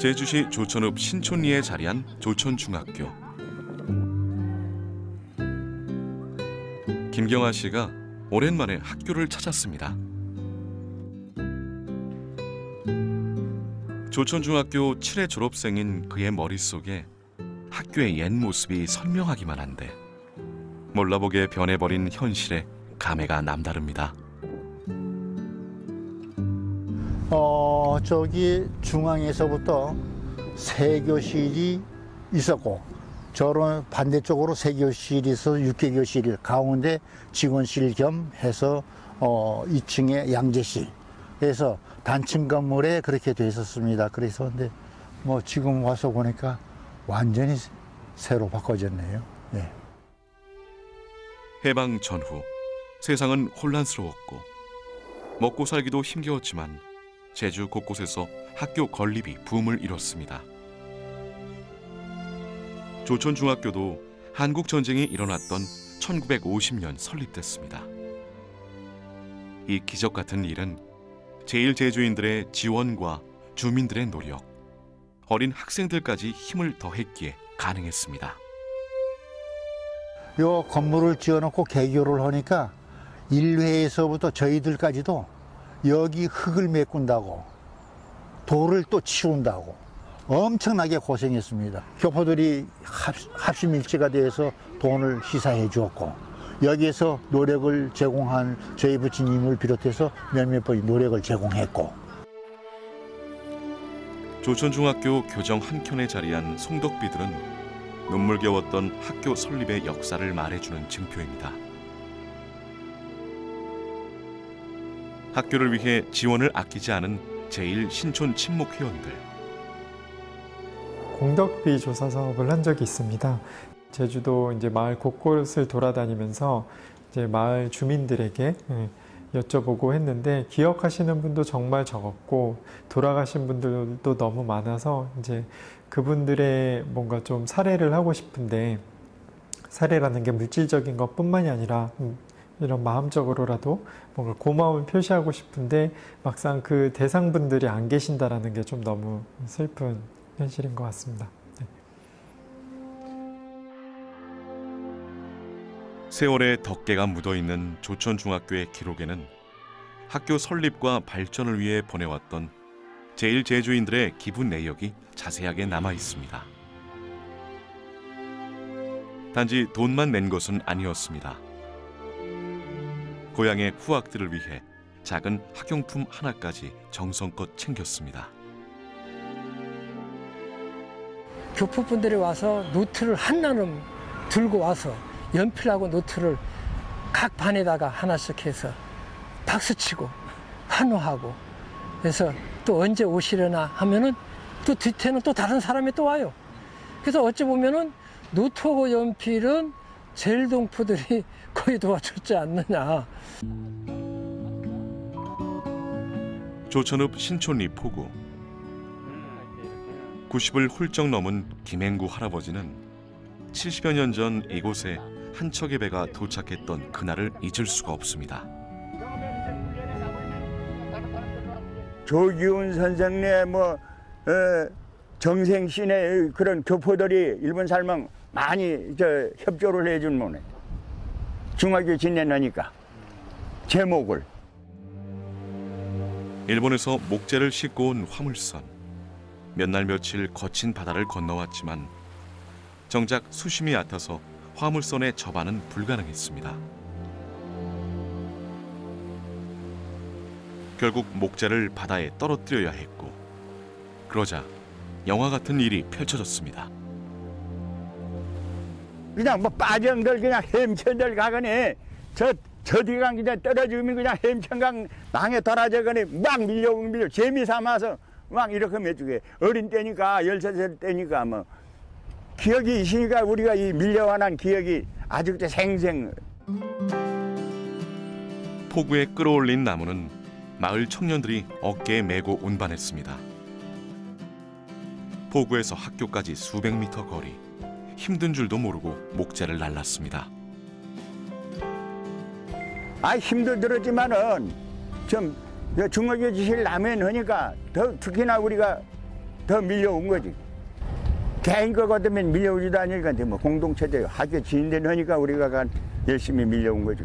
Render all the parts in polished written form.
제주시 조천읍 신촌리에 자리한 조천중학교. 김경아 씨가 오랜만에 학교를 찾았습니다. 조천중학교 7회 졸업생인 그의 머릿속에 학교의 옛 모습이 선명하기만 한데 몰라보게 변해버린 현실에 감회가 남다릅니다. 저기 중앙에서부터 세 교실이 있었고 저런 반대쪽으로 세 교실이 있어서 6개 교실 가운데 직원실 겸 해서 2층에 양재실 그래서 단층 건물에 그렇게 돼 있었습니다. 그래서 근데 뭐 지금 와서 보니까 완전히 새로 바꿔졌네요. 네. 해방 전후 세상은 혼란스러웠고 먹고 살기도 힘겨웠지만 제주 곳곳에서 학교 건립이 붐을 이뤘습니다. 조천중학교도 한국전쟁이 일어났던 1950년 설립됐습니다. 이 기적 같은 일은 제1제주인들의 지원과 주민들의 노력, 어린 학생들까지 힘을 더했기에 가능했습니다. 요 건물을 지어놓고 개교를 하니까 1회에서부터 저희들까지도 여기 흙을 메꾼다고 돌을 또 치운다고 엄청나게 고생했습니다. 교포들이 합심일치가 돼서 돈을 희사해 주었고 여기에서 노력을 제공한 저희 부친님을 비롯해서 몇몇 번이 노력을 제공했고. 조천중학교 교정 한켠에 자리한 송덕비들은 눈물겨웠던 학교 설립의 역사를 말해주는 증표입니다. 학교를 위해 지원을 아끼지 않은 제1신촌 친목회원들. 공덕비 조사 사업을 한 적이 있습니다. 제주도 이제 마을 곳곳을 돌아다니면서 이제 마을 주민들에게 여쭤보고 했는데 기억하시는 분도 정말 적었고 돌아가신 분들도 너무 많아서 이제 그분들의 뭔가 좀 사례를 하고 싶은데 사례라는 게 물질적인 것뿐만이 아니라 이런 마음적으로라도 뭔가 고마움을 표시하고 싶은데 막상 그 대상분들이 안 계신다라는 게 좀 너무 슬픈 현실인 것 같습니다. 네. 세월의 덕계가 묻어있는 조천중학교의 기록에는 학교 설립과 발전을 위해 보내왔던 제1제주인들의 기부 내역이 자세하게 남아 있습니다. 단지 돈만 낸 것은 아니었습니다. 고향의 후학들을 위해 작은 학용품 하나까지 정성껏 챙겼습니다. 교포분들이 와서 노트를 한 나눔 들고 와서 연필하고 노트를 각 반에다가 하나씩 해서 박수치고 환호하고 그래서 또 언제 오시려나 하면은 또 뒤태는 또 다른 사람이 또 와요. 그래서 어찌 보면은 노트하고 연필은 제일동포들이 거의 도와줬지 않느냐. 조천읍 신촌리 포구. 90을 훌쩍 넘은 김행구 할아버지는 70여 년 전 이곳에 한 척의 배가 도착했던 그날을 잊을 수가 없습니다. 조기훈 선생네 정생신의 그런 교포들이 일본 살면 많이 협조를 해준 모네. 중학교 지내려니까 제목을. 일본에서 목재를 싣고 온 화물선. 몇 날 며칠 거친 바다를 건너왔지만 정작 수심이 얕아서 화물선의 접안은 불가능했습니다. 결국 목재를 바다에 떨어뜨려야 했고 그러자 영화 같은 일이 펼쳐졌습니다. 그냥 뭐 빠정들 그냥 햄천들 가거니 저 뒤강 그냥 떨어지면 그냥 햄천강 망에 돌아져거니 막 밀려 재미 삼아서 막 이렇게 해주게. 어린 때니까 13살 때니까 뭐 기억이 있으니까 우리가 이 밀려와난 기억이 아직도 생생. 포구에 끌어올린 나무는 마을 청년들이 어깨에 메고 운반했습니다. 포구에서 학교까지 수백 미터 거리. 힘든 줄도 모르고 목재를 날랐습니다. 힘들었지만은 좀 중학교 지실 라면 하니까 더 특히나 우리가 더 밀려온 거지. 개인 거 같으면 밀려오지도 않으니까 뭐 공동체대 학교 지인들 하니까 우리가 열심히 밀려온 거지.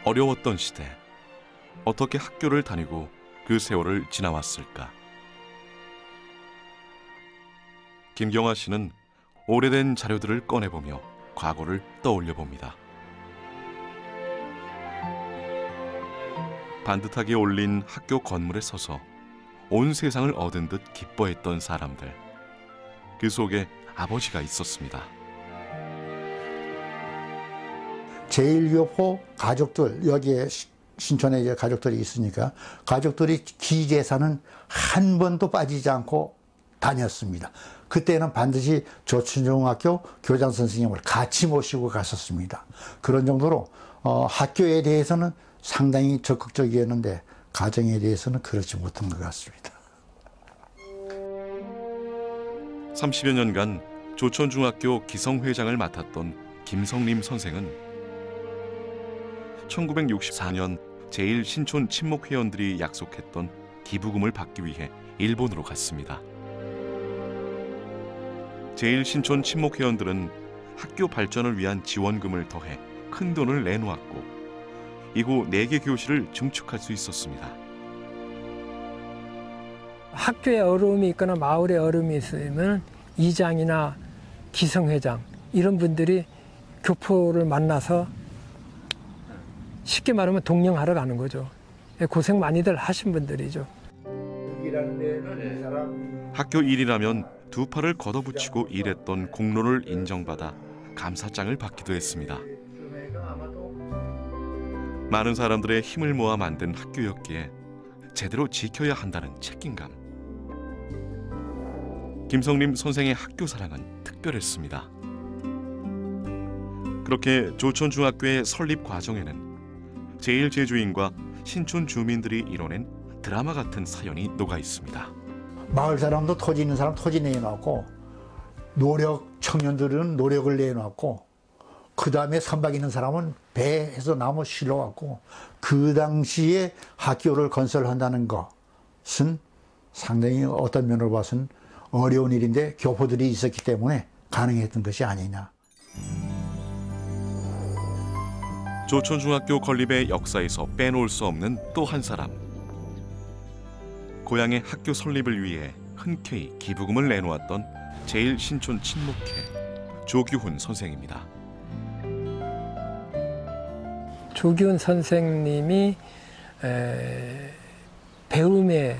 어려웠던 시대, 어떻게 학교를 다니고 그 세월을 지나왔을까? 김경화 씨는 오래된 자료들을 꺼내보며 과거를 떠올려 봅니다. 반듯하게 올린 학교 건물에 서서 온 세상을 얻은 듯 기뻐했던 사람들. 그 속에 아버지가 있었습니다. 제1교포 가족들, 여기에 신촌에 이제 가족들이 있으니까 가족들이 기재사는 한 번도 빠지지 않고 다녔습니다. 그때는 반드시 조천중학교 교장 선생님을 같이 모시고 갔었습니다. 그런 정도로 학교에 대해서는 상당히 적극적이었는데 가정에 대해서는 그렇지 못한 것 같습니다. 30여 년간 조천중학교 기성회장을 맡았던 김성림 선생은 1964년 제1신촌 친목회원들이 약속했던 기부금을 받기 위해 일본으로 갔습니다. 제1신촌 친목회원들은 학교 발전을 위한 지원금을 더해 큰 돈을 내놓았고 이후 4개 교실을 증축할 수 있었습니다. 학교에 어려움이 있거나 마을에 어려움이 있으면 이장이나 기성회장 이런 분들이 교포를 만나서 쉽게 말하면 동령하러 가는 거죠. 고생 많이들 하신 분들이죠. 학교 일이라면 두 팔을 걷어붙이고 일했던 공로를 인정받아 감사장을 받기도 했습니다. 많은 사람들의 힘을 모아 만든 학교였기에 제대로 지켜야 한다는 책임감. 김성림 선생의 학교 사랑은 특별했습니다. 그렇게 조천중학교의 설립 과정에는 제1제주인과 신촌 주민들이 이뤄낸 드라마 같은 사연이 녹아 있습니다. 마을 사람도 토지 있는 사람 토지 내놓았고 청년들은 노력을 내놓았고 그 다음에 선박 있는 사람은 배에서 나무 실어왔고 그 당시에 학교를 건설한다는 것은 상당히 어떤 면으로 봐서는 어려운 일인데 교포들이 있었기 때문에 가능했던 것이 아니냐. 조천중학교 건립의 역사에서 빼놓을 수 없는 또 한 사람. 고향의 학교 설립을 위해 흔쾌히 기부금을 내놓았던 제1신촌 친목회 조규훈 선생입니다. 조규훈 선생님이 배움의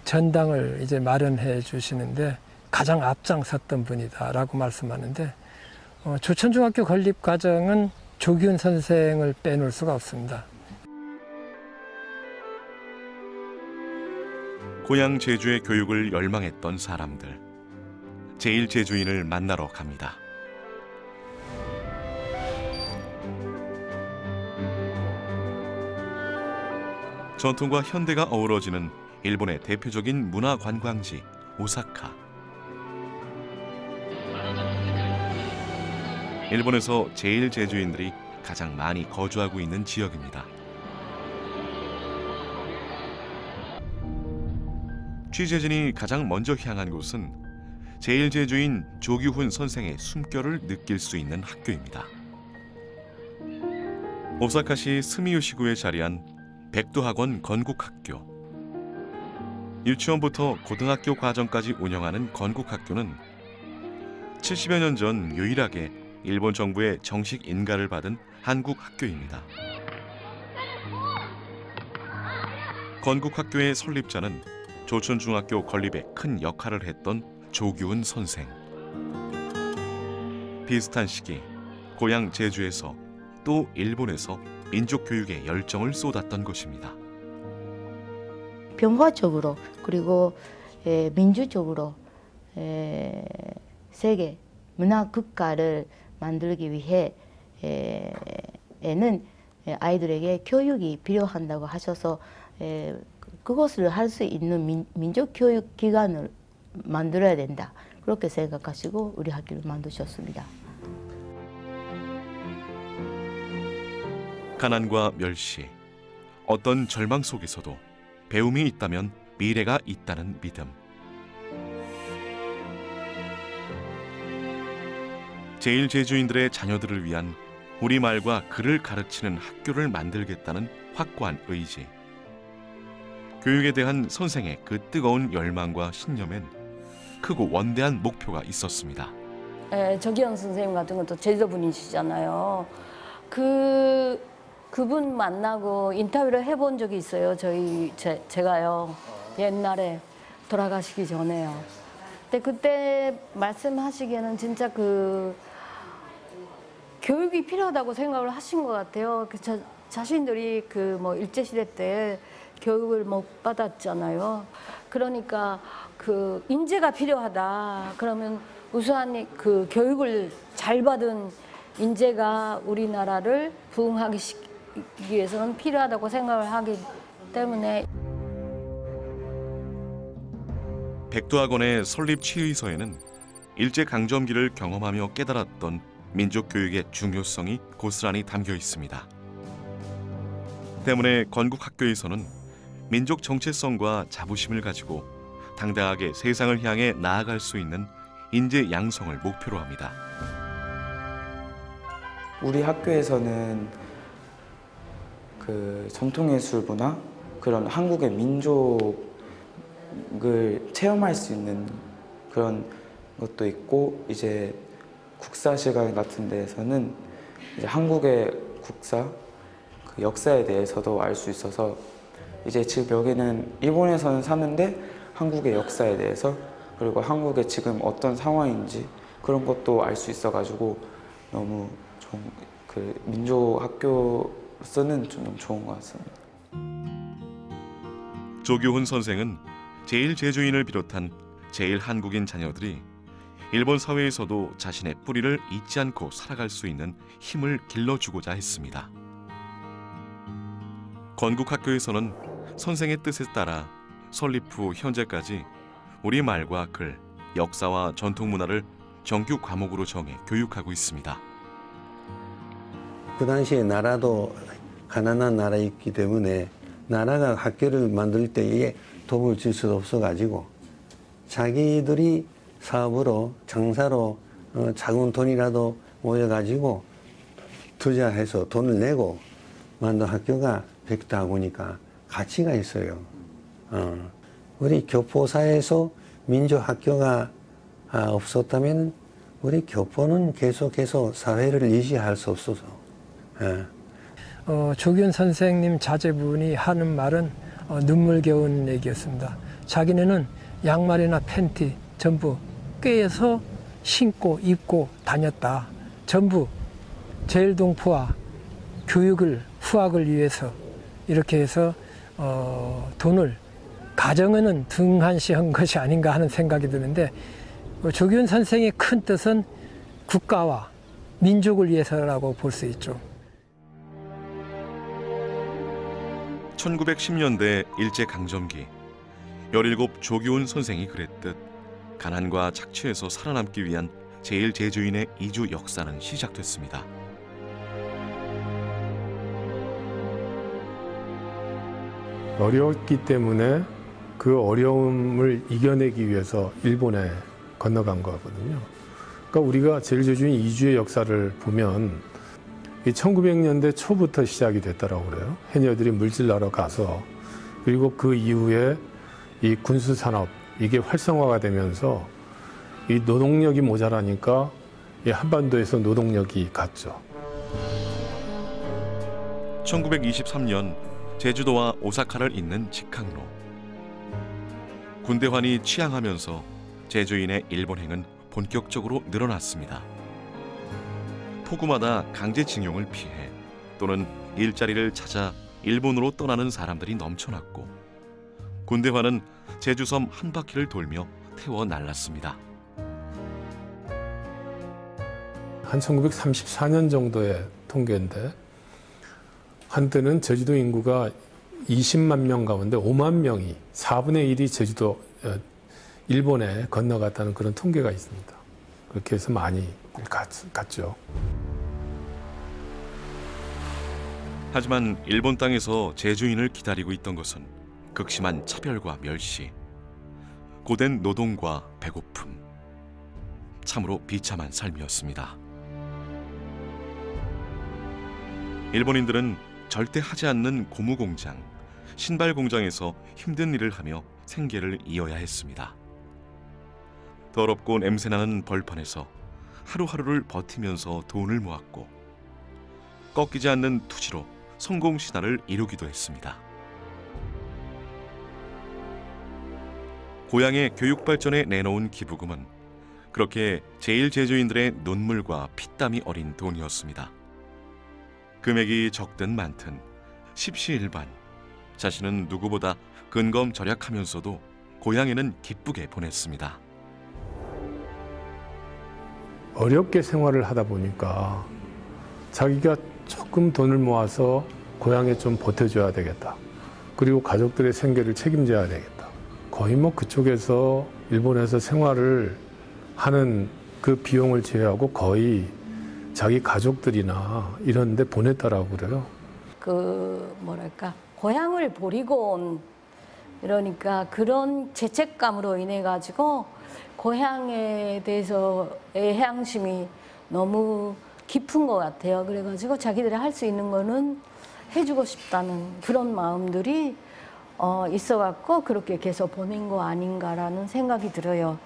전당을 이제 마련해 주시는데 가장 앞장섰던 분이다라고 말씀하는데 조천중학교 건립 과정은 조규훈 선생을 빼놓을 수가 없습니다. 고향 제주의 교육을 열망했던 사람들. 제1제주인을 만나러 갑니다. 전통과 현대가 어우러지는 일본의 대표적인 문화 관광지 오사카. 일본에서 제1제주인들이 가장 많이 거주하고 있는 지역입니다. 취재진이 가장 먼저 향한 곳은 제1제주인 조규훈 선생의 숨결을 느낄 수 있는 학교입니다. 오사카시 스미요시구에 자리한 백도학원 건국학교. 유치원부터 고등학교 과정까지 운영하는 건국학교는 70여 년 전 유일하게 일본 정부의 정식 인가를 받은 한국 학교입니다. 건국학교의 설립자는 조천중학교 건립에 큰 역할을 했던 조규훈 선생. 비슷한 시기 고향 제주에서 또 일본에서 민족교육에 열정을 쏟았던 것입니다. 변화적으로 그리고 민주적으로 세계 문화 국가를 만들기 위해 에는 아이들에게 교육이 필요한다고 하셔서 그것을 할 수 있는 민족교육 기관을 만들어야 된다. 그렇게 생각하시고 우리 학교를 만드셨습니다. 가난과 멸시, 어떤 절망 속에서도 배움이 있다면 미래가 있다는 믿음. 제1제주인들의 자녀들을 위한 우리말과 글을 가르치는 학교를 만들겠다는 확고한 의지. 교육에 대한 선생의 그 뜨거운 열망과 신념엔 크고 원대한 목표가 있었습니다. 저기영 선생님 같은 것도 제주도 분이시잖아요. 그분 만나고 인터뷰를 해본 적이 있어요. 제가요. 옛날에 돌아가시기 전에요. 근데 그때 말씀하시기에는 진짜 교육이 필요하다고 생각을 하신 것 같아요. 자신들이 일제시대 때 교육을 못 받았잖아요. 그러니까 인재가 필요하다. 그러면 우수한 교육을 잘 받은 인재가 우리나라를 부흥하기 위해서는 필요하다고 생각을 하기 때문에 백두학원의 설립 취의서에는 일제강점기를 경험하며 깨달았던 민족교육의 중요성이 고스란히 담겨 있습니다. 때문에 건국학교에서는 민족 정체성과 자부심을 가지고 당당하게 세상을 향해 나아갈 수 있는 인재 양성을 목표로 합니다. 우리 학교에서는 전통예술부나 그런 한국의 민족을 체험할 수 있는 그런 것도 있고, 이제 국사 시간 같은 데에서는 이제 한국의 국사, 역사에 대해서도 알 수 있어서, 이제 지금 여기는 일본에서는 사는데 한국의 역사에 대해서, 그리고 한국의 지금 어떤 상황인지 그런 것도 알 수 있어가지고 너무 민족 학교로서는 좀 좋은 것 같습니다. 조규훈 선생은 제1제주인을 비롯한 제1한국인 자녀들이 일본 사회에서도 자신의 뿌리를 잊지 않고 살아갈 수 있는 힘을 길러주고자 했습니다. 건국학교에서는 선생의 뜻에 따라 설립 후 현재까지 우리말과 글, 역사와 전통문화를 정규 과목으로 정해 교육하고 있습니다. 그 당시에 나라도 가난한 나라였기 때문에 나라가 학교를 만들 때에 도움을 줄 수도 없어가지고 자기들이 사업으로 장사로 작은 돈이라도 모여가지고 투자해서 돈을 내고 만든 학교가 백두학원이니까 가치가 있어요. 우리 교포사에서 민족학교가 없었다면 우리 교포는 계속해서 사회를 유지할 수 없어서. 조규훈 선생님 자제분이 하는 말은 눈물겨운 얘기였습니다. 자기네는 양말이나 팬티 전부 꿰서 신고 입고 다녔다. 전부 제일동포와 교육을 후학을 위해서 이렇게 해서 돈을 가정에는 등한시한 것이 아닌가 하는 생각이 드는데, 조규훈 선생의 큰 뜻은 국가와 민족을 위해서라고 볼 수 있죠. 1910년대 일제강점기 17 조규훈 선생이 그랬듯 가난과 착취에서 살아남기 위한 제1제주인의 이주 역사는 시작됐습니다. 어려웠기 때문에 그 어려움을 이겨내기 위해서 일본에 건너간 거거든요. 그러니까 우리가 제1제주인 이주의 역사를 보면 1900년대 초부터 시작이 됐다고 그래요. 해녀들이 물질하러 가서, 그리고 그 이후에 이 군수산업 이게 활성화가 되면서 이 노동력이 모자라니까 이 한반도에서 노동력이 갔죠. 1923년 제주도와 오사카를 잇는 직항로. 군대환이 취항하면서 제주인의 일본행은 본격적으로 늘어났습니다. 폭우마다 강제징용을 피해 또는 일자리를 찾아 일본으로 떠나는 사람들이 넘쳐났고, 군대환은 제주섬 한 바퀴를 돌며 태워 날랐습니다. 한 1934년 정도의 통계인데, 한때는 제주도 인구가 20만 명 가운데 5만 명이 4분의 1이 제주도 일본에 건너갔다는 그런 통계가 있습니다. 그렇게 해서 많이 갔죠. 하지만 일본 땅에서 제주인을 기다리고 있던 것은 극심한 차별과 멸시, 고된 노동과 배고픔, 참으로 비참한 삶이었습니다. 일본인들은 절대 하지 않는 고무 공장, 신발 공장에서 힘든 일을 하며 생계를 이어야 했습니다. 더럽고 냄새나는 벌판에서 하루하루를 버티면서 돈을 모았고 꺾이지 않는 투지로 성공 신화를 이루기도 했습니다. 고향의 교육 발전에 내놓은 기부금은 그렇게 제1제주인들의 눈물과 피땀이 어린 돈이었습니다. 금액이 적든 많든 십시일반 자신은 누구보다 근검절약하면서도 고향에는 기쁘게 보냈습니다. 어렵게 생활을 하다 보니까 자기가 조금 돈을 모아서 고향에 좀 보태줘야 되겠다. 그리고 가족들의 생계를 책임져야 되겠다. 거의 뭐 그쪽에서 일본에서 생활을 하는 그 비용을 제외하고 거의 자기 가족들이나 이런 데 보냈다라고 그래요. 뭐랄까 고향을 버리고 온 이러니까 그런 죄책감으로 인해 가지고 고향에 대해서의 향심이 너무 깊은 것 같아요. 그래가지고 자기들이 할 수 있는 거는 해주고 싶다는 그런 마음들이 있어갖고 그렇게 계속 보낸 거 아닌가라는 생각이 들어요.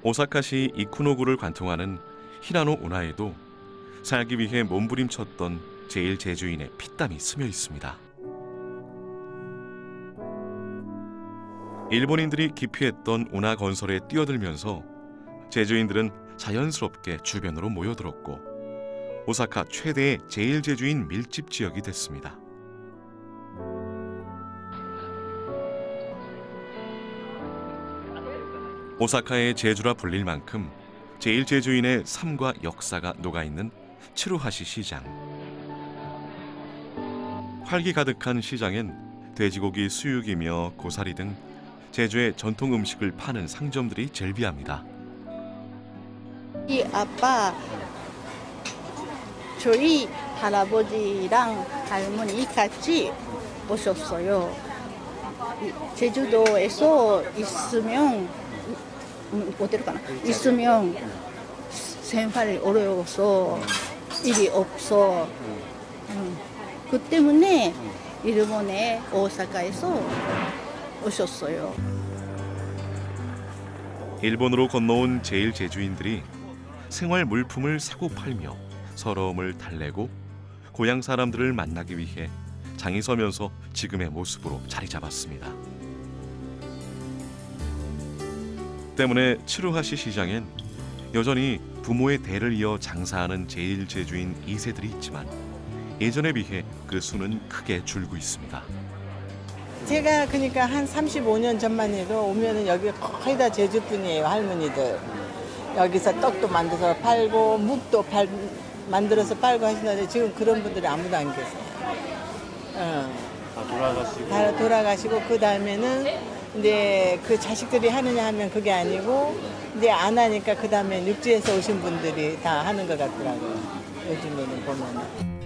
오사카시 이쿠노구를 관통하는 히라노 운하에도 살기 위해 몸부림쳤던 제1제주인의 피땀이 스며 있습니다. 일본인들이 기피했던 운하 건설에 뛰어들면서 제주인들은 자연스럽게 주변으로 모여들었고 오사카 최대의 제1제주인 밀집 지역이 됐습니다. 오사카의 제주라 불릴 만큼 제1제주인의 삶과 역사가 녹아있는 츠루하시 시장. 활기 가득한 시장엔 돼지고기 수육이며 고사리 등 제주의 전통 음식을 파는 상점들이 즐비합니다. 이 아빠, 저희 할아버지랑 할머니 같이 오셨어요. 제주도에서 있으면 어디로 가나? 있으면 생활이 어려워서 일이 없어. 그 때문에 일본에 오사카에서 오셨어요. 일본으로 건너온 제1제주인들이 생활 물품을 사고 팔며 서러움을 달래고 고향 사람들을 만나기 위해 장이 서면서 지금의 모습으로 자리 잡았습니다. 때문에 츠루하시 시장엔 여전히 부모의 대를 이어 장사하는 제1제주인 2세들이 있지만 예전에 비해 그 수는 크게 줄고 있습니다. 제가 그러니까 한 35년 전만 해도 오면은 여기 거의 다 제주분이에요, 할머니들. 여기서 떡도 만들어서 팔고 묵도 만들어서 팔고 하시는데 지금 그런 분들이 아무도 안 계세요. 다 돌아가시고 그 다음에는 이제 그 자식들이 하느냐 하면 그게 아니고 이제 안 하니까 그 다음에 육지에서 오신 분들이 다 하는 것 같더라고요. 요즘에는 보면은.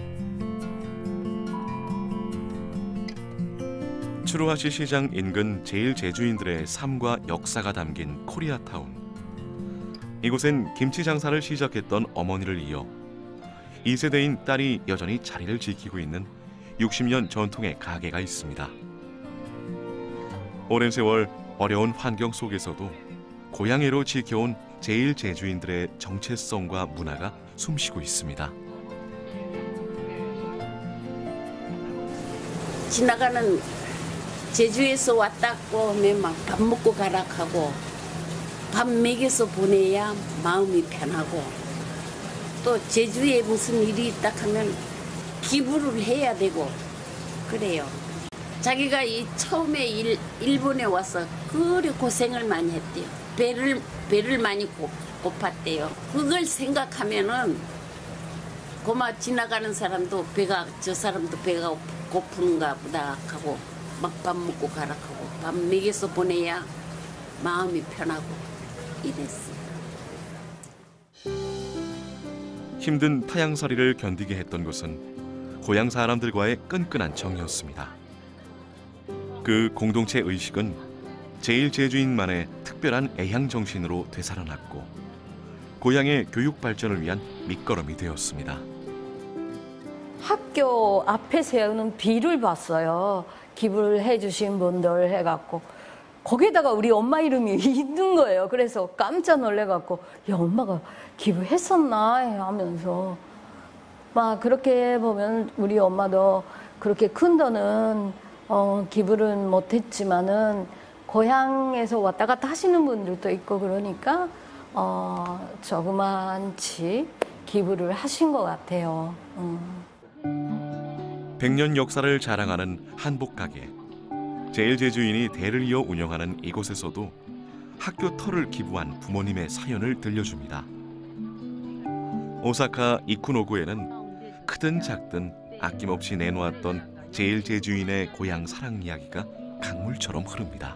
츠루하시 시장 인근 제1제주인들의 삶과 역사가 담긴 코리아타운. 이곳엔 김치 장사를 시작했던 어머니를 이어 2세대인 딸이 여전히 자리를 지키고 있는 60년 전통의 가게가 있습니다. 오랜 세월 어려운 환경 속에서도 고향애로 지켜온 제1제주인들의 정체성과 문화가 숨쉬고 있습니다. 지나가는 제주에서 왔다고 하면 막 밥 먹고 가라 하고 밥 먹여서 보내야 마음이 편하고 또 제주에 무슨 일이 있다 하면 기부를 해야 되고 그래요. 자기가 이 처음에 일본에 와서 그리 고생을 많이 했대요. 배를 많이 고팠대요. 그걸 생각하면은 고마 지나가는 사람도 저 사람도 배가 고픈가 보다 하고 막 밥 먹고 가라 하고 밥 먹여서 보내야 마음이 편하고 이랬어요. 힘든 타향살이를 견디게 했던 것은 고향 사람들과의 끈끈한 정이었습니다. 그 공동체 의식은 제1제주인만의 특별한 애향 정신으로 되살아났고 고향의 교육 발전을 위한 밑거름이 되었습니다. 학교 앞에 세우는 비를 봤어요. 기부를 해주신 분들 해갖고 거기에다가 우리 엄마 이름이 있는 거예요. 그래서 깜짝 놀래갖고 야 엄마가 기부했었나 하면서 막 그렇게 보면 우리 엄마도 그렇게 큰 돈은 기부는 못했지만은 고향에서 왔다 갔다 하시는 분들도 있고 그러니까 조그만치 기부를 하신 것 같아요. 100년 역사를 자랑하는 한복가게. 제1제주인이 대를 이어 운영하는 이곳에서도 학교 터를 기부한 부모님의 사연을 들려줍니다. 오사카 이쿠노구에는 크든 작든 아낌없이 내놓았던 제1제주인의 고향 사랑 이야기가 강물처럼 흐릅니다.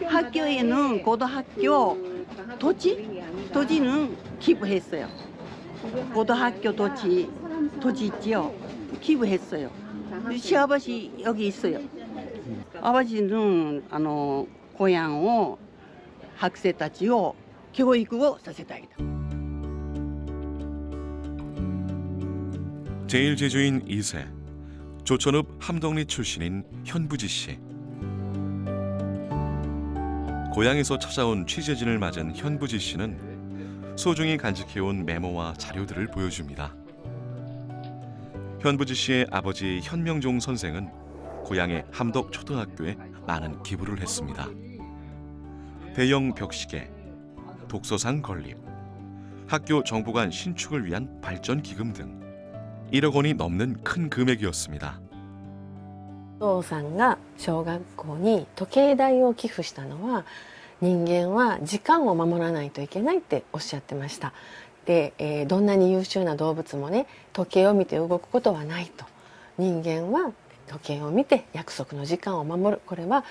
학교에는 고등학교 토지는 기부했어요. 고등학교 토지 있지요. 기부했어요. 시아버지 여기 있어요. 아버지는 고향 학생 たちを 교육을 させてあげた. 제1제주인 2세, 조천읍 함덕리 출신인 현부지 씨. 고향에서 찾아온 취재진을 맞은 현부지 씨는 소중히 간직해온 메모와 자료들을 보여줍니다. 현부지 씨의 아버지 현명종 선생은 고향의 함덕초등학교에 많은 기부를 했습니다. 대형 벽시계, 독서상 건립, 학교 정보관 신축을 위한 발전 기금 등 1억 원이 넘는 큰 금액이었습니다. お父さんが小学校に時計台を寄付したのは人間は時間を守らないといけないっておっしゃってました。で、どんなに優秀な動物もね時計を見て動くことはないと。人間は時計を見て約束の時間を守るこれは、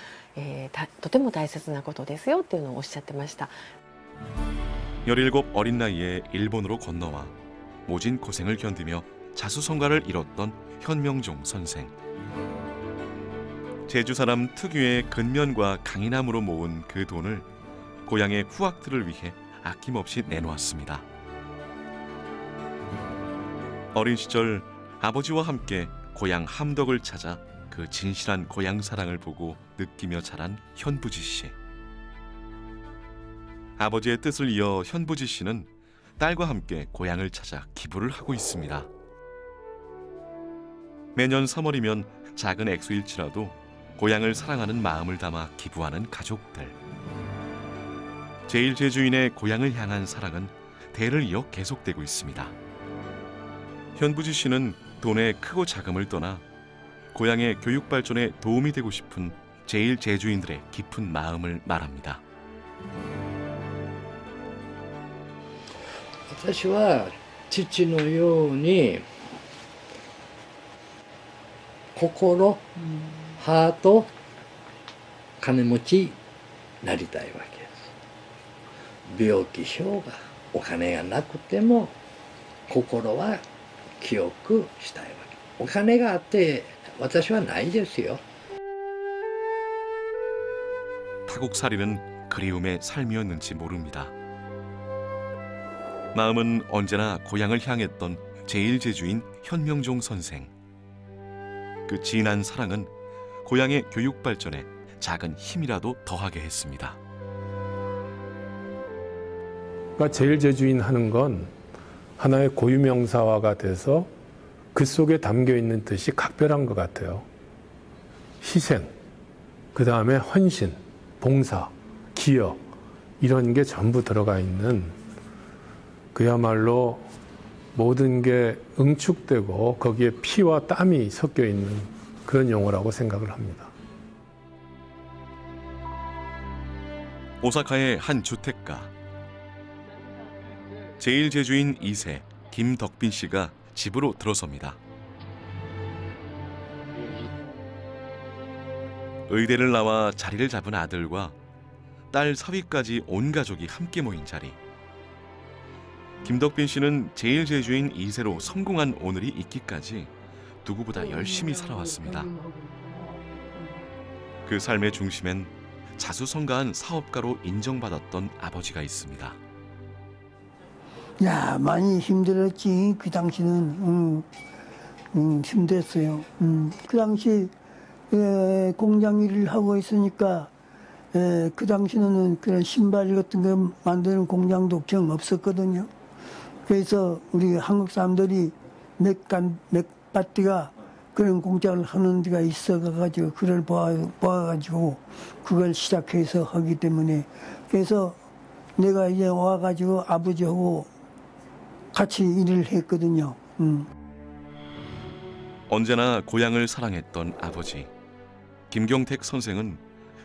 とても大切なことですよっていうのをおっしゃってました。 17 어린 나이에 일본으로 건너와 모진 고생을 견디며 자수성가를 이뤘던 현명종 선생. 제주 사람 특유의 근면과 강인함으로 모은 그 돈을 고향의 후학들을 위해 아낌없이 내놓았습니다. 어린 시절 아버지와 함께 고향 함덕을 찾아 그 진실한 고향 사랑을 보고 느끼며 자란 현부지 씨. 아버지의 뜻을 이어 현부지 씨는 딸과 함께 고향을 찾아 기부를 하고 있습니다. 매년 3월이면 작은 액수일지라도 고향을 사랑하는 마음을 담아 기부하는 가족들. 제1제주인의 고향을 향한 사랑은 대를 이어 계속되고 있습니다. 현부지 씨는 돈의 크고 작음을 떠나 고향의 교육 발전에 도움이 되고 싶은 제1제주인들의 깊은 마음을 말합니다. 私は父のように心、ハート、金持ちになりたいわけです。病気症がお金がなくても心は清くしたいわけ。お金があって私はないですよ。 타국살이는 그리움의 삶이었는지 모릅니다. 마음은 언제나 고향을 향했던 제1제주인 현명종 선생. 그 진한 사랑은 고향의 교육 발전에 작은 힘이라도 더하게 했습니다. 그러니까 제1제주인 하는 건 하나의 고유명사화가 돼서 그 속에 담겨 있는 뜻이 각별한 것 같아요. 희생, 그 다음에 헌신, 봉사, 기여 이런 게 전부 들어가 있는 그야말로 모든 게 응축되고 거기에 피와 땀이 섞여 있는 그런 용어라고 생각을 합니다. 오사카의 한 주택가. 제1제주인 2세 김덕빈 씨가 집으로 들어섭니다. 의대를 나와 자리를 잡은 아들과 딸 서희까지 온 가족이 함께 모인 자리. 김덕빈 씨는 제1제주인 2세로 성공한 오늘이 있기까지 누구보다 열심히 살아왔습니다. 그 삶의 중심엔 자수성가한 사업가로 인정받았던 아버지가 있습니다. 야, 많이 힘들었지. 그 당시는 힘들었어요. 그 당시 공장 일을 하고 있으니까 그 당시에는 그런 신발 같은 거 만드는 공장도 경 없었거든요. 그래서 우리 한국 사람들이 몇 바트가 그런 공장을 하는 데가 있어가지고 그걸 보아가지고 그걸 시작해서 하기 때문에 그래서 내가 이제 와가지고 아버지하고 같이 일을 했거든요. 언제나 고향을 사랑했던 아버지 김경택 선생은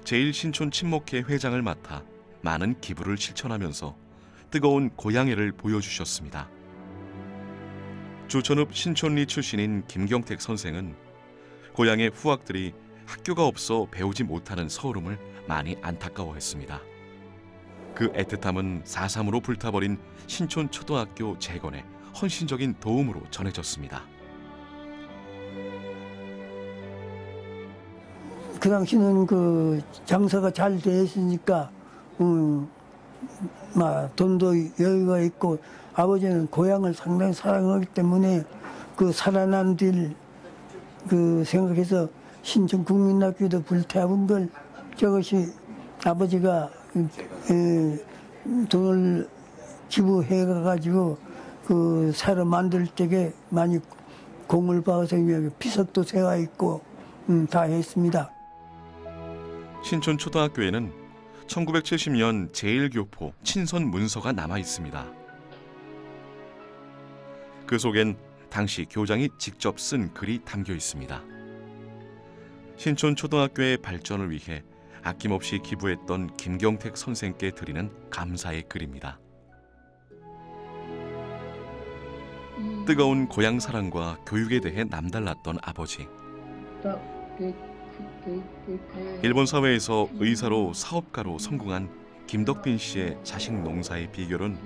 제1신촌친목회 회장을 맡아 많은 기부를 실천하면서 뜨거운 고향애를 보여주셨습니다. 주천읍 신촌리 출신인 김경택 선생은 고향의 후학들이 학교가 없어 배우지 못하는 서울음을 많이 안타까워했습니다. 그 애틋함은 4.3으로 불타버린 신촌초등학교 재건에 헌신적인 도움으로 전해졌습니다. 그 당시는 그 장사가 잘 돼 있으니까 돈도 여유가 있고 아버지는 고향을 상당히 사랑하기 때문에 그 살아난 뒤를 그 생각해서 신촌 국민학교도 불태운 걸 저것이 아버지가 돈을 기부해 가지고 그 새로 만들 때에 많이 공을 봐서 비석도 세워 있고 다 했습니다. 신촌초등학교에는 1970년 제1교포 친선 문서가 남아 있습니다. 그 속엔 당시 교장이 직접 쓴 글이 담겨 있습니다. 신촌초등학교의 발전을 위해 아낌없이 기부했던 김경택 선생께 드리는 감사의 글입니다. 뜨거운 고향 사랑과 교육에 대해 남달랐던 아버지. 일본 사회에서 의사로 사업가로 성공한 김덕빈 씨의 자식 농사의 비결은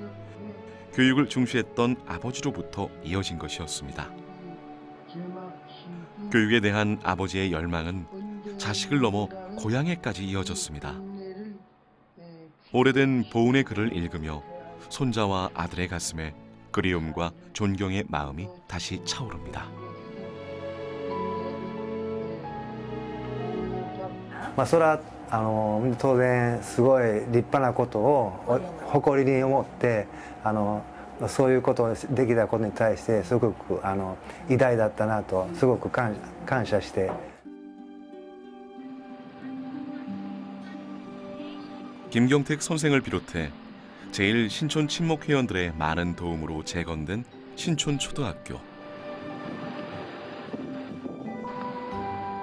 교육을 중시했던 아버지로부터 이어진 것이었습니다. 교육에 대한 아버지의 열망은 자식을 넘어 고향에까지 이어졌습니다. 오래된 보은의 글을 읽으며 손자와 아들의 가슴에 그리움과 존경의 마음이 다시 차오릅니다. それは当然すごい立派なことを誇りに思ってそういうことをできたことに対してすごく偉大だったなとすごく感謝して。 김경택 선생을 비롯해 제1신촌친목회원들의 많은 도움으로 재건된 신촌초등학교.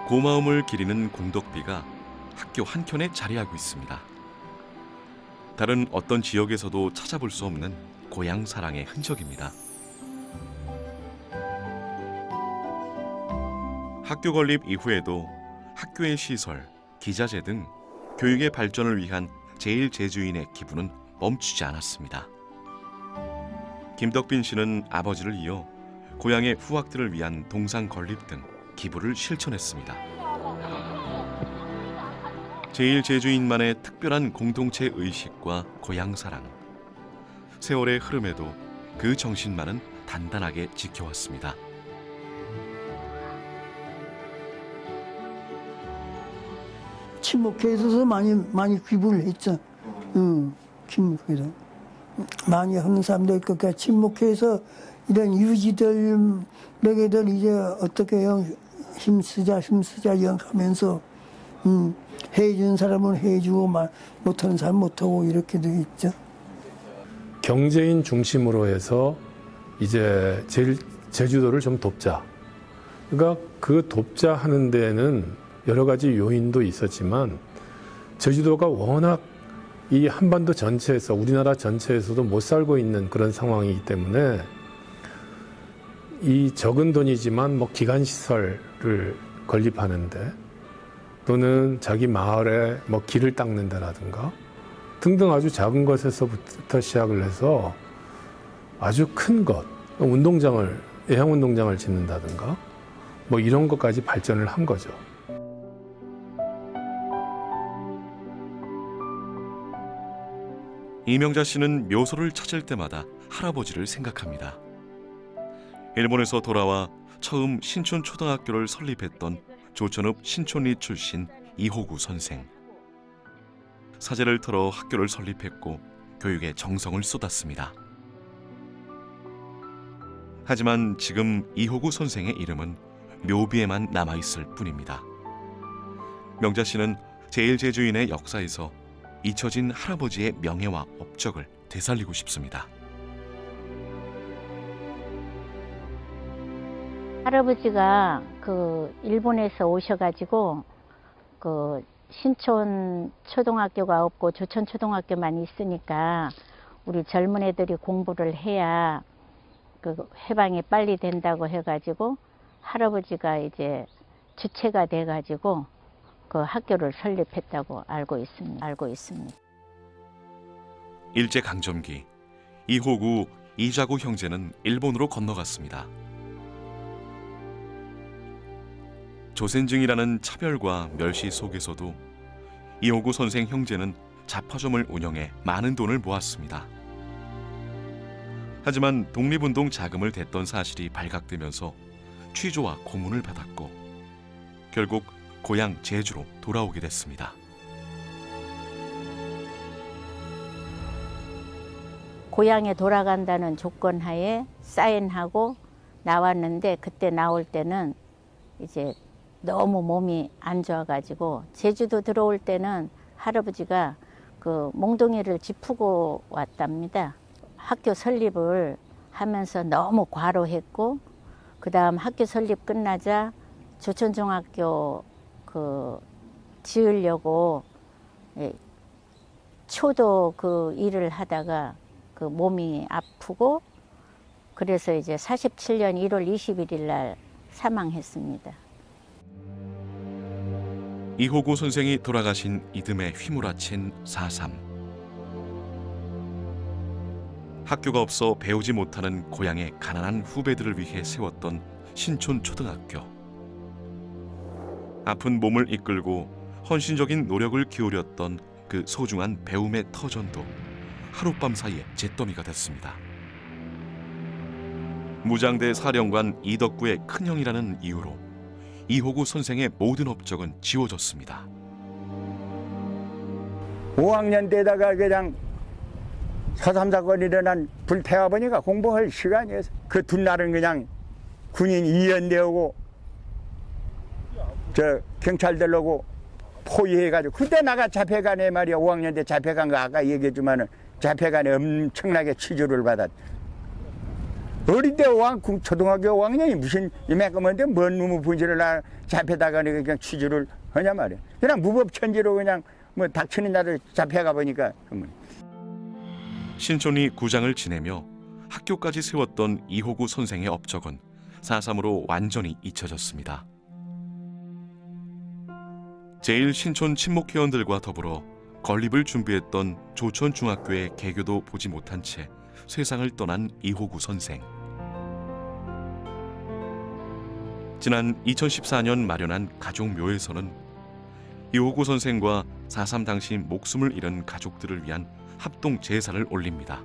고마움을 기리는 공덕비가 학교 한켠에 자리하고 있습니다. 다른 어떤 지역에서도 찾아볼 수 없는 고향 사랑의 흔적입니다. 학교 건립 이후에도 학교의 시설, 기자재 등 교육의 발전을 위한 제1제주인의 기부는 멈추지 않았습니다. 김덕빈 씨는 아버지를 이어 고향의 후학들을 위한 동상 건립 등 기부를 실천했습니다. 제1제주인만의 특별한 공동체 의식과 고향 사랑. 세월의 흐름에도 그 정신만은 단단하게 지켜왔습니다. 친목회에 있어서 많이 기부를 했죠. 친목회에서 많이 하는 사람도 있고, 그러니까 친목회에서 이런 유지들 매개들 이제 어떻게 힘쓰자 하면서 해주는 사람은 해주고 못하는 사람 못하고 이렇게 돼 있죠. 경제인 중심으로 해서 이제 제주도를 좀 돕자. 그러니까 그 돕자 하는 데는 여러 가지 요인도 있었지만 제주도가 워낙 이 한반도 전체에서 우리나라 전체에서도 못 살고 있는 그런 상황이기 때문에 이 적은 돈이지만 뭐 기관시설을 건립하는데 또는 자기 마을에 뭐 길을 닦는 데라든가 등등 아주 작은 것에서부터 시작을 해서 아주 큰 것, 운동장을, 애양 운동장을 짓는다든가 뭐 이런 것까지 발전을 한 거죠. 이명자 씨는 묘소를 찾을 때마다 할아버지를 생각합니다. 일본에서 돌아와 처음 신촌초등학교를 설립했던 조천읍 신촌리 출신 이호구 선생. 사제를 털어 학교를 설립했고 교육에 정성을 쏟았습니다. 하지만 지금 이호구 선생의 이름은 묘비에만 남아있을 뿐입니다. 명자 씨는 제일제주인의 역사에서 잊혀진 할아버지의 명예와 업적을 되살리고 싶습니다. 할아버지가 그 일본에서 오셔가지고 그 신촌 초등학교가 없고 조천 초등학교만 있으니까 우리 젊은 애들이 공부를 해야 그 해방이 빨리 된다고 해가지고 할아버지가 이제 주체가 돼가지고 그 학교를 설립했다고 알고 있습니다. 일제강점기 이호구, 이자구 형제는 일본으로 건너갔습니다. 조센증이라는 차별과 멸시 속에서도 이호구 선생 형제는 잡화점을 운영해 많은 돈을 모았습니다. 하지만 독립운동 자금을 댔던 사실이 발각되면서 취조와 고문을 받았고 결국 고향 제주로 돌아오게 됐습니다. 고향에 돌아간다는 조건 하에 사인하고 나왔는데 그때 나올 때는 이제 너무 몸이 안 좋아가지고 제주도 들어올 때는 할아버지가 그 몽둥이를 짚고 왔답니다. 학교 설립을 하면서 너무 과로했고 그 다음 학교 설립 끝나자 조천중학교 그 지으려고 초도 그 일을 하다가 그 몸이 아프고 그래서 이제 47년 1월 21일 날 사망했습니다. 이호구 선생이 돌아가신 이듬해 휘몰아친 4.3. 학교가 없어 배우지 못하는 고향의 가난한 후배들을 위해 세웠던 신촌초등학교. 아픈 몸을 이끌고 헌신적인 노력을 기울였던 그 소중한 배움의 터전도 하룻밤 사이에 잿더미가 됐습니다. 무장대 사령관 이덕구의 큰형이라는 이유로 이호구 선생의 모든 업적은 지워졌습니다. 5학년 때다가 그냥 서삼 사건이 일어난 불태워보니까 공부할 시간이었어. 그 둔날은 그냥 군인 이연대오고 저 경찰들하고 포위해가지고 그때 나가 잡혀가네 말이야. 5학년 때 잡혀간 거 아까 얘기했지만은 잡혀가네 엄청나게 치주를 받았. 어릴 때 초등학교 5학년이 무슨 이만큼인데 뭔 놈의 분실을 잡혀다가 그냥 취주를 하냐 말이야. 그냥 무법천지로 그냥 뭐 닥치는 자들 잡혀가 보니까. 신촌이 구장을 지내며 학교까지 세웠던 이호구 선생의 업적은 4.3으로 완전히 잊혀졌습니다. 제1신촌 친목회원들과 더불어 건립을 준비했던 조천중학교의 개교도 보지 못한 채 세상을 떠난 이호구 선생. 지난 2014년 마련한 가족묘에서는 이호구 선생과 4.3 당시 목숨을 잃은 가족들을 위한 합동 제사를 올립니다.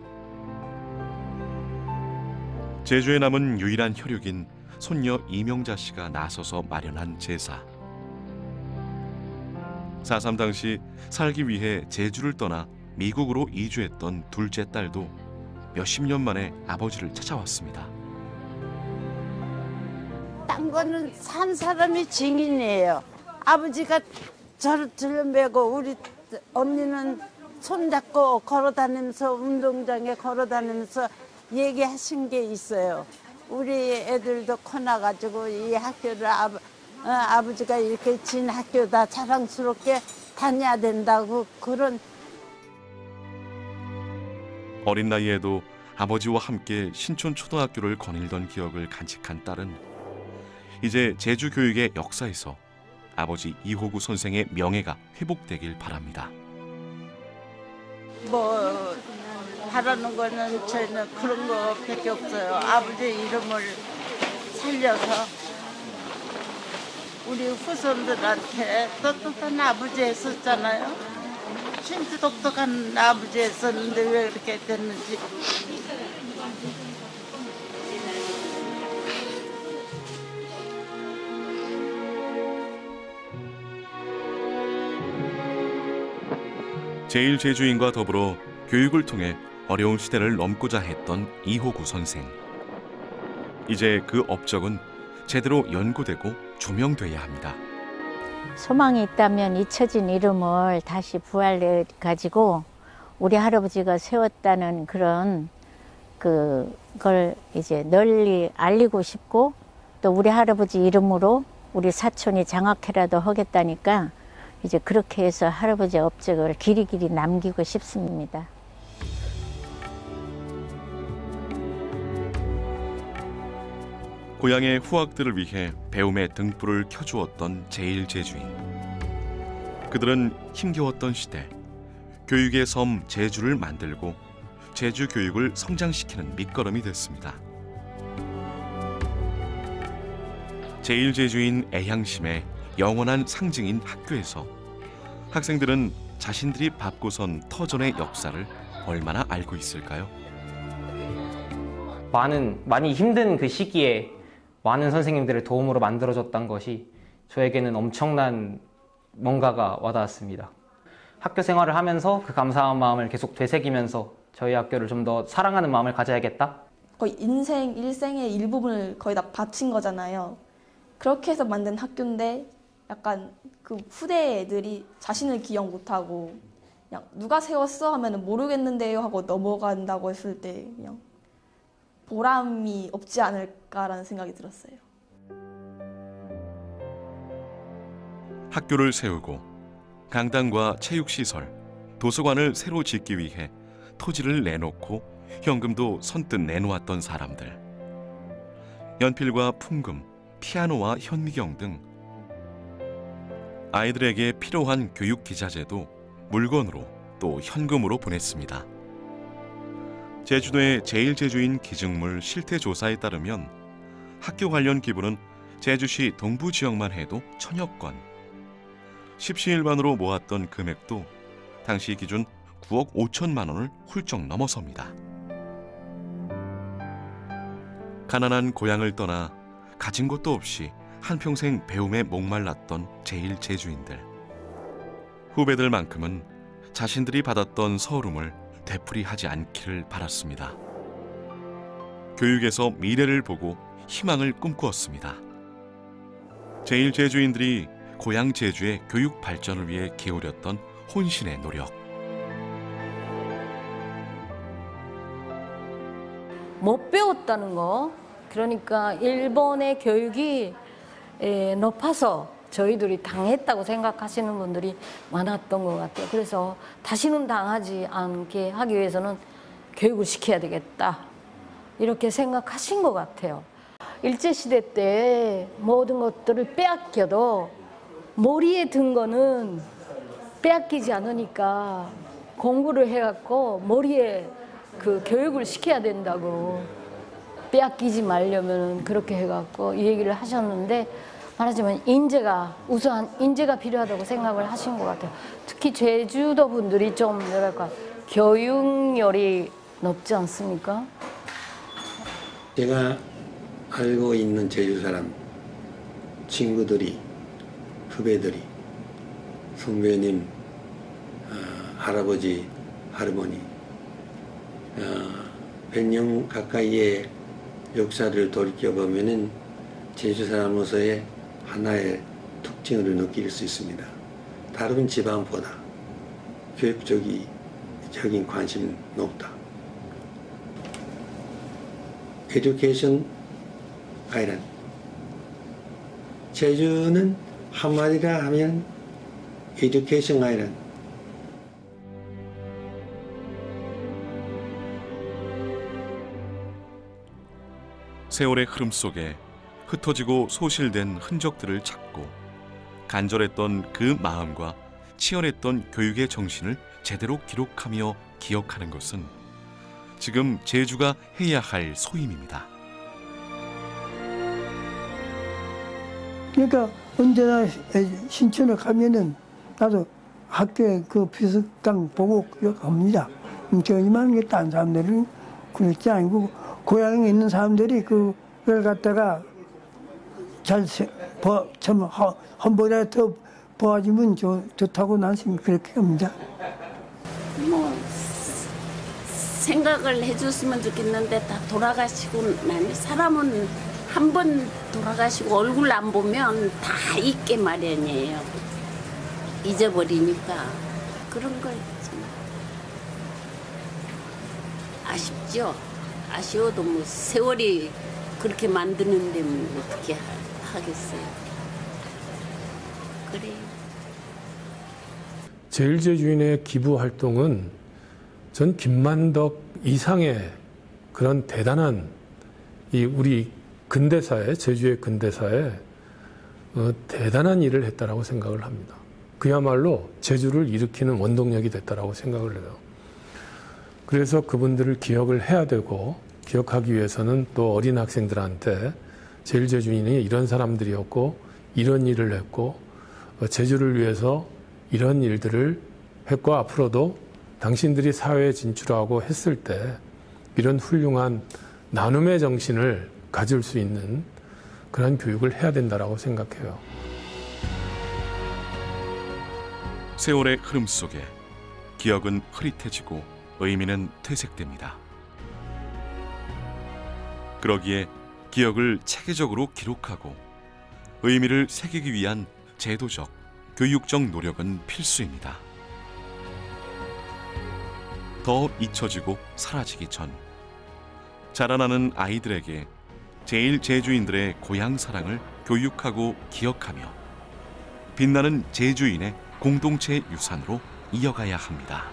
제주에 남은 유일한 혈육인 손녀 이명자 씨가 나서서 마련한 제사. 4.3 당시 살기 위해 제주를 떠나 미국으로 이주했던 둘째 딸도 몇십 년 만에 아버지를 찾아왔습니다. 딴 거는 산 사람이 증인이에요. 아버지가 저를 들여매고 우리 언니는 손잡고 걸어다니면서 운동장에 걸어다니면서 얘기하신 게 있어요. 우리 애들도 커나가지고 이 학교를 아버지가 이렇게 진 학교다 자랑스럽게 다녀야 된다고 그런. 어린 나이에도 아버지와 함께 신촌초등학교를 거닐던 기억을 간직한 딸은 이제 제주 교육의 역사에서 아버지 이호구 선생의 명예가 회복되길 바랍니다. 뭐 바라는 거는 저희는 그런 거밖에 없어요. 아버지 이름을 살려서 우리 후손들한테 똑똑한 아버지 했었잖아요. 진짜 똑똑한 아버지 했었는데 왜 이렇게 됐는지. 제1제주인과 더불어 교육을 통해 어려운 시대를 넘고자 했던 이호구 선생. 이제 그 업적은 제대로 연구되고 조명돼야 합니다. 소망이 있다면 잊혀진 이름을 다시 부활해 가지고 우리 할아버지가 세웠다는 그런 그걸 이제 널리 알리고 싶고, 또 우리 할아버지 이름으로 우리 사촌이 장학회라도 하겠다니까 이제 그렇게 해서 할아버지 업적을 길이길이 남기고 싶습니다. 고향의 후학들을 위해 배움의 등불을 켜주었던 제1제주인. 그들은 힘겨웠던 시대, 교육의 섬 제주를 만들고 제주 교육을 성장시키는 밑거름이 됐습니다. 제1제주인 애향심의 영원한 상징인 학교에서 학생들은 자신들이 밟고선 터전의 역사를 얼마나 알고 있을까요? 많이 힘든 그 시기에 많은 선생님들의 도움으로 만들어졌던 것이 저에게는 엄청난 뭔가가 와닿았습니다. 학교 생활을 하면서 그 감사한 마음을 계속 되새기면서 저희 학교를 좀 더 사랑하는 마음을 가져야겠다. 거의 일생의 일부분을 거의 다 바친 거잖아요. 그렇게 해서 만든 학교인데 약간 그 후대 애들이 자신을 기억 못하고 그냥 누가 세웠어 하면 모르겠는데요 하고 넘어간다고 했을 때 그냥 보람이 없지 않을까라는 생각이 들었어요. 학교를 세우고 강당과 체육시설, 도서관을 새로 짓기 위해 토지를 내놓고 현금도 선뜻 내놓았던 사람들. 연필과 풍금, 피아노와 현미경 등 아이들에게 필요한 교육 기자재도 물건으로 또 현금으로 보냈습니다. 제주도의 제1제주인 기증물 실태조사에 따르면 학교 관련 기부는 제주시 동부 지역만 해도 1000여 건. 십시일반으로 모았던 금액도 당시 기준 9억 5천만 원을 훌쩍 넘어섭니다. 가난한 고향을 떠나 가진 것도 없이 한평생 배움에 목말랐던 제1제주인들. 후배들만큼은 자신들이 받았던 서름을 되풀이하지 않기를 바랐습니다. 교육에서 미래를 보고 희망을 꿈꾸었습니다. 제1제주인들이 고향 제주의 교육 발전을 위해 기울였던 혼신의 노력. 못 배웠다는 거, 그러니까 일본의 교육이 높아서 저희들이 당했다고 생각하시는 분들이 많았던 것 같아요. 그래서 다시는 당하지 않게 하기 위해서는 교육을 시켜야 되겠다, 이렇게 생각하신 것 같아요. 일제시대 때 모든 것들을 빼앗겨도 머리에 든 거는 빼앗기지 않으니까 공부를 해갖고 머리에 그 교육을 시켜야 된다고, 빼앗기지 말려면 그렇게 해갖고 이 얘기를 하셨는데, 말하자면 우선 인재가 필요하다고 생각을 하신 것 같아요. 특히 제주도 분들이 좀 뭐랄까 교육열이 높지 않습니까? 제가 알고 있는 제주 사람, 친구들이, 후배들이, 선배님, 할아버지, 할머니, 100년 가까이의 역사를 돌이켜보면은 제주 사람으로서의 하나의 특징을 느낄 수 있습니다. 다른 지방보다 교육적인 관심이 높다. Education Island. 제주는 한마디로 하면 Education Island. 세월의 흐름 속에 흩어지고 소실된 흔적들을 찾고 간절했던 그 마음과 치열했던 교육의 정신을 제대로 기록하며 기억하는 것은 지금 제주가 해야 할 소임입니다. 그러니까 언제나 신촌에 가면은 나도 학교에 그 비석당 보고 합니다. 저희만 게 딴 사람들은 그렇지 아니고 고향에 있는 사람들이 그걸 갖다가 참 한보다 더 보아주면 좋다고 나는 그렇게 합니다. 뭐 생각을 해줬으면 좋겠는데 다 돌아가시고 나니 사람은 한 번 돌아가시고 얼굴 안 보면 다 잊게 마련이에요. 잊어버리니까 그런 걸 좀 아쉽죠. 아쉬워도 뭐 세월이 그렇게 만드는데 뭐 어떻게 하겠어요. 그래요. 제일제주인의 기부 활동은 전 김만덕 이상의 그런 대단한 이 우리 근대사에, 제주의 근대사에 대단한 일을 했다라고 생각을 합니다. 그야말로 제주를 일으키는 원동력이 됐다라고 생각을 해요. 그래서 그분들을 기억을 해야 되고, 기억하기 위해서는 또 어린 학생들한테 제일제주인이 이런 사람들이었고 이런 일을 했고 제주를 위해서 이런 일들을 했고 앞으로도 당신들이 사회에 진출하고 했을 때 이런 훌륭한 나눔의 정신을 가질 수 있는 그런 교육을 해야 된다라고 생각해요. 세월의 흐름 속에 기억은 흐릿해지고 의미는 퇴색됩니다. 그러기에 기억을 체계적으로 기록하고 의미를 새기기 위한 제도적, 교육적 노력은 필수입니다. 더 잊혀지고 사라지기 전 자라나는 아이들에게 제일제주인들의 고향 사랑을 교육하고 기억하며 빛나는 제주인의 공동체 유산으로 이어가야 합니다.